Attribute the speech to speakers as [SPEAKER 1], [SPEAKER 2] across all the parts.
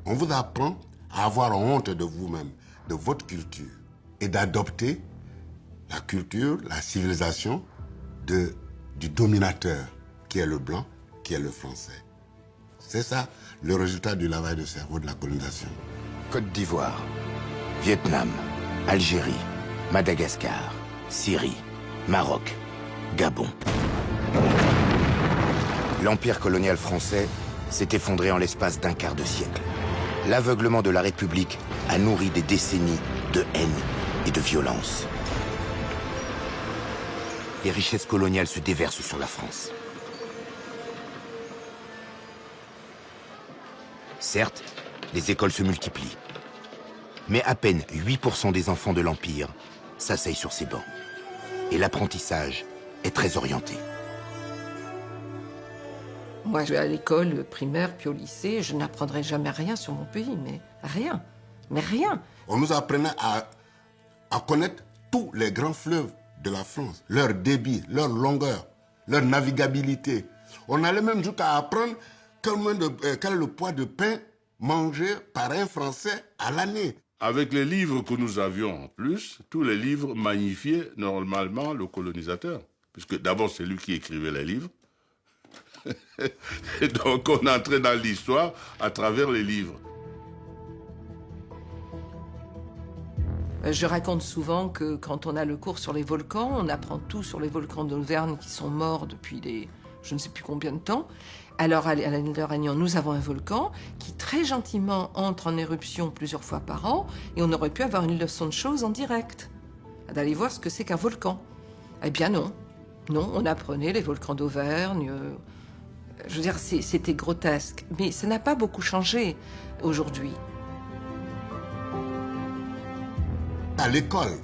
[SPEAKER 1] On vous apprend à avoir honte de vous-même, de votre culture, et d'adopter la culture, la civilisation du dominateur, qui est le blanc, qui est le français. C'est ça le résultat du lavage de cerveau de la colonisation.
[SPEAKER 2] Côte d'Ivoire, Vietnam, Algérie, Madagascar, Syrie, Maroc, Gabon. L'empire colonial français s'est effondré en l'espace d'un quart de siècle. L'aveuglement de la République a nourri des décennies de haine et de violence. Les richesses coloniales se déversent sur la France. Certes, les écoles se multiplient. Mais à peine 8% des enfants de l'Empire s'asseyent sur ces bancs. Et l'apprentissage est très orienté.
[SPEAKER 3] Moi, je vais à l'école primaire, puis au lycée, je n'apprendrai jamais rien sur mon pays, mais rien. Mais rien.
[SPEAKER 1] On nous apprenait à connaître tous les grands fleuves de la France, leur débit, leur longueur, leur navigabilité. On allait même jusqu'à apprendre quel est le poids de pain mangé par un Français à l'année.
[SPEAKER 4] Avec les livres que nous avions en plus, tous les livres magnifiaient normalement le colonisateur. Puisque d'abord, c'est lui qui écrivait les livres. Et donc, on entrait dans l'histoire à travers les livres.
[SPEAKER 3] Je raconte souvent que quand on a le cours sur les volcans, on apprend tout sur les volcans d'Auvergne qui sont morts depuis je ne sais plus combien de temps. Alors, à l'île de Réunion, nous avons un volcan qui très gentiment entre en éruption plusieurs fois par an et on aurait pu avoir une leçon de choses en direct, d'aller voir ce que c'est qu'un volcan. Eh bien non. Non, on apprenait les volcans d'Auvergne. Je veux dire, c'était grotesque. Mais ça n'a pas beaucoup changé aujourd'hui.
[SPEAKER 1] À l'école,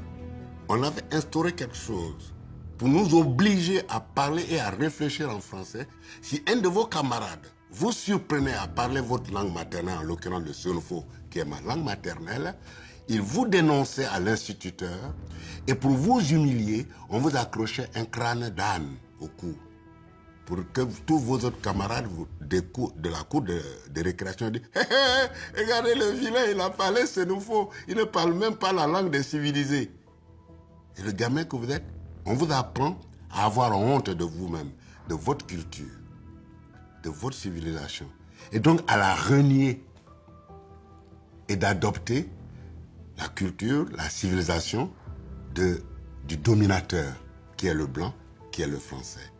[SPEAKER 1] on avait instauré quelque chose pour nous obliger à parler et à réfléchir en français. Si un de vos camarades vous surprenait à parler votre langue maternelle, en l'occurrence le Senufo, qui est ma langue maternelle, il vous dénonçait à l'instituteur et pour vous humilier, on vous accrochait un crâne d'âne au cou pour que tous vos autres camarades de la cour de récréation disent hey, hey, regardez le vilain, il a parlé Senufo, il ne parle même pas la langue des civilisés. Et le gamin que vous êtes, on vous apprend à avoir honte de vous-même, de votre culture, de votre civilisation. Et donc à la renier et d'adopter la culture, la civilisation du dominateur, qui est le blanc, qui est le français.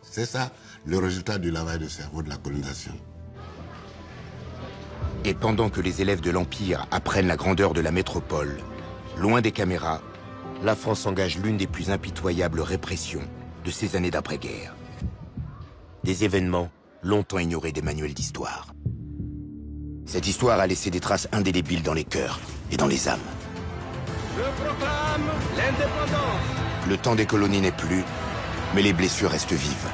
[SPEAKER 1] C'est ça le résultat du lavage de cerveau de la colonisation.
[SPEAKER 2] Et pendant que les élèves de l'Empire apprennent la grandeur de la métropole, loin des caméras, la France engage l'une des plus impitoyables répressions de ces années d'après-guerre. Des événements longtemps ignorés des manuels d'histoire. Cette histoire a laissé des traces indélébiles dans les cœurs et dans les âmes.
[SPEAKER 5] Je proclame l'indépendance.
[SPEAKER 2] Le temps des colonies n'est plus, mais les blessures restent vives.